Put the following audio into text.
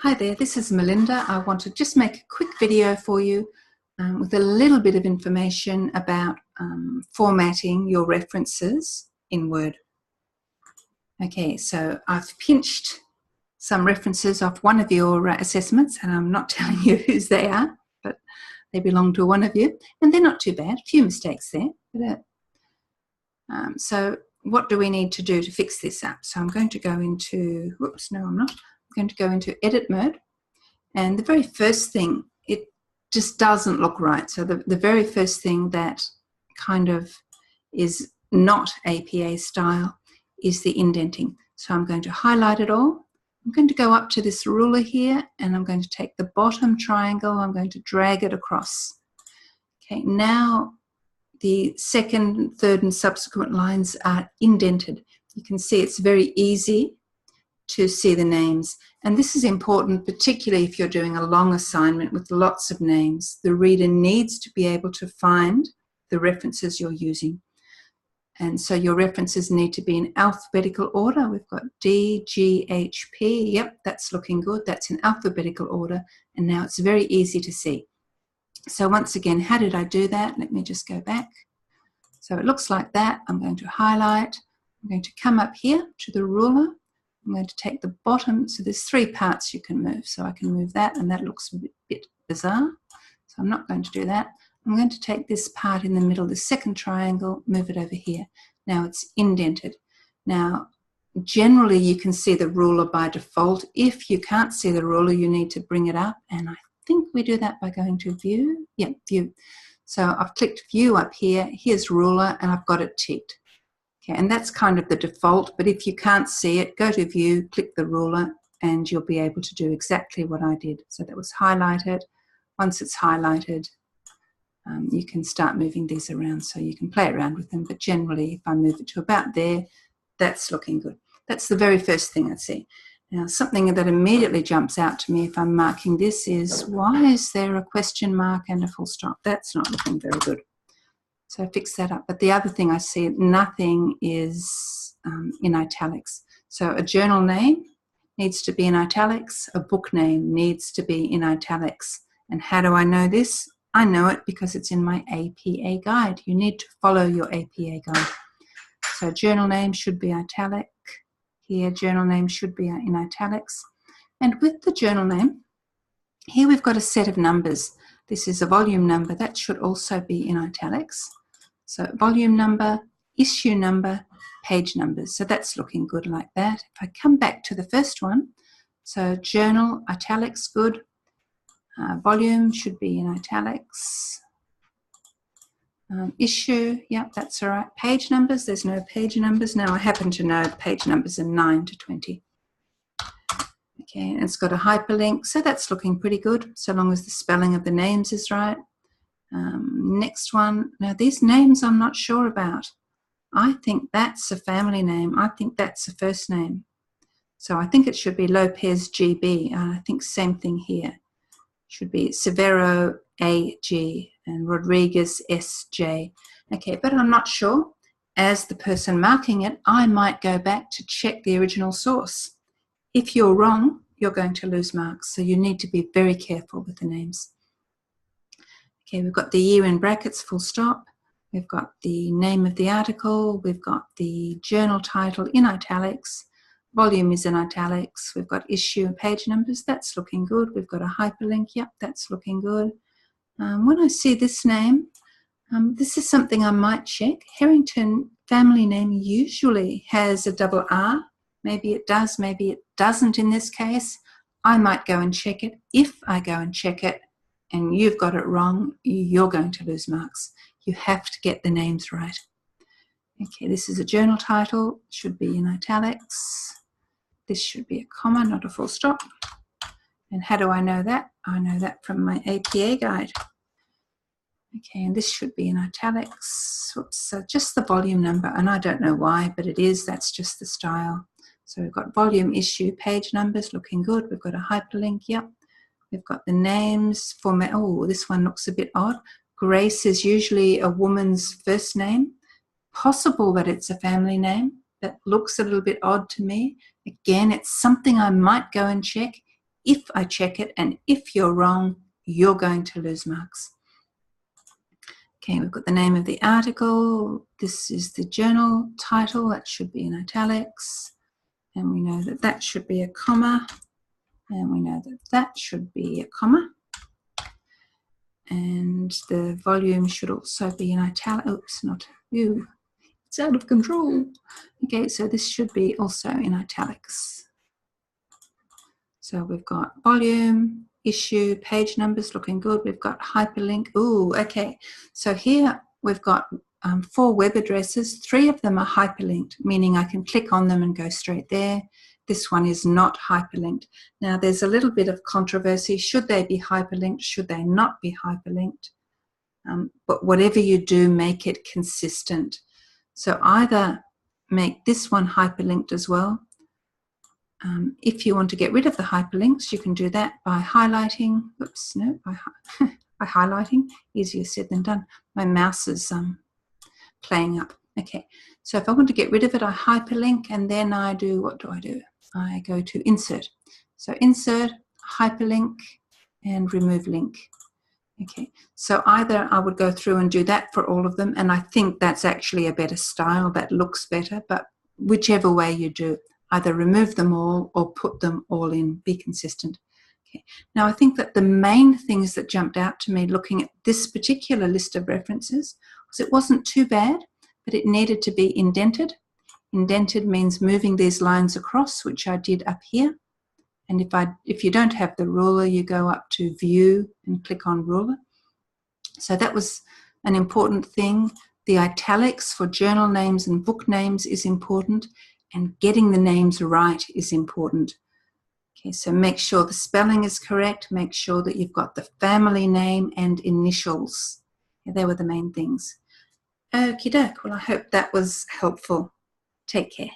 Hi there, this is Melinda. I want to just make a quick video for you with a little bit of information about formatting your references in Word. Okay, so I've pinched some references off one of your assessments, and I'm not telling you whose they are, but they belong to one of you, and they're not too bad. A few mistakes there. So what do we need to do to fix this up? So I'm going to go into, whoops, no I'm not. I'm going to go into edit mode. And the very first thing, it just doesn't look right. So the very first thing that kind of is not APA style is the indenting. So I'm going to highlight it all. I'm going to go up to this ruler here, and I'm going to take the bottom triangle. I'm going to drag it across. Okay, now the second, third, and subsequent lines are indented. You can see it's very easy to see the names. And this is important, particularly if you're doing a long assignment with lots of names. The reader needs to be able to find the references you're using. And so your references need to be in alphabetical order. We've got D, G, H, P. Yep, that's looking good. That's in alphabetical order. And now it's very easy to see. So once again, how did I do that? Let me just go back. So it looks like that. I'm going to highlight. I'm going to come up here to the ruler. I'm going to take the bottom, so there's three parts you can move. So I can move that, and that looks a bit bizarre. So I'm not going to do that. I'm going to take this part in the middle, the second triangle, move it over here. Now it's indented. Now, generally you can see the ruler by default. If you can't see the ruler, you need to bring it up, and I think we do that by going to View. Yeah, View. So I've clicked View up here. Here's ruler, and I've got it ticked. Okay, and that's kind of the default, but if you can't see it, go to View, click the ruler, and you'll be able to do exactly what I did. So that was highlighted. Once it's highlighted, you can start moving these around, so you can play around with them, but generally if I move it to about there, that's looking good. That's the very first thing I see. Now, something that immediately jumps out to me if I'm marking this is, why is there a question mark and a full stop? That's not looking very good. So fix that up. But the other thing I see, nothing is in italics. So a journal name needs to be in italics. A book name needs to be in italics. And how do I know this? I know it because it's in my APA guide. You need to follow your APA guide. So journal name should be italic. Here, journal name should be in italics. And with the journal name, here we've got a set of numbers. This is a volume number. That should also be in italics. So volume number, issue number, page numbers. So that's looking good like that. If I come back to the first one, so journal, italics, good. Volume should be in italics. Issue, yep, that's all right. Page numbers, there's no page numbers. Now I happen to know page numbers are 9 to 20. Okay, and it's got a hyperlink, so that's looking pretty good, so long as the spelling of the names is right. Next one, now these names I'm not sure about. I think that's a family name. I think that's a first name. So I think it should be Lopez GB. I think same thing here. Should be Severo AG and Rodriguez SJ. Okay, but I'm not sure. As the person marking it, I might go back to check the original source. If you're wrong, you're going to lose marks. So you need to be very careful with the names. Okay, we've got the year in brackets, full stop. We've got the name of the article. We've got the journal title in italics. Volume is in italics. We've got issue and page numbers. That's looking good. We've got a hyperlink. Yep, that's looking good. When I see this name, this is something I might check. Harrington family name usually has a double R. Maybe it does, maybe it doesn't in this case. I might go and check it. If I go and check it and you've got it wrong, you're going to lose marks. You have to get the names right. Okay, this is a journal title. Should be in italics. This should be a comma, not a full stop. And how do I know that? I know that from my APA guide. Okay, and this should be in italics. Oops, so just the volume number, and I don't know why, but it is. That's just the style. So we've got volume, issue, page numbers, looking good. We've got a hyperlink, yep. We've got the names, format. Oh, this one looks a bit odd. Grace is usually a woman's first name. Possible that it's a family name. That looks a little bit odd to me. Again, it's something I might go and check. if I check it, and if you're wrong, you're going to lose marks. Okay, we've got the name of the article. This is the journal title. That should be in italics. And we know that that should be a comma. And we know that that should be a comma. And the volume should also be in italics. Oops, not you. It's out of control. Okay, so this should be also in italics. So we've got volume, issue, page numbers looking good. We've got hyperlink. Ooh, okay. So here we've got 4 web addresses. 3 of them are hyperlinked, meaning I can click on them and go straight there. This one is not hyperlinked. Now there's a little bit of controversy. Should they be hyperlinked? Should they not be hyperlinked? But whatever you do, make it consistent. So either make this one hyperlinked as well. If you want to get rid of the hyperlinks, you can do that by highlighting. Oops, no, by highlighting. Easier said than done. My mouse is playing up. Okay, so if I want to get rid of it, I hyperlink, and then I do, what do? I go to insert. So insert, hyperlink, and remove link. Okay, so either I would go through and do that for all of them, and I think that's actually a better style, that looks better, but whichever way you do, either remove them all or put them all in, be consistent. Okay. Now I think that the main things that jumped out to me looking at this particular list of references was it wasn't too bad, but it needed to be indented. Indented means moving these lines across, which I did up here. And if you don't have the ruler, you go up to View and click on Ruler. So that was an important thing. The italics for journal names and book names is important, and getting the names right is important. Okay, so make sure the spelling is correct. Make sure that you've got the family name and initials. Yeah, they were the main things. Okie doke. Well, I hope that was helpful. Take care.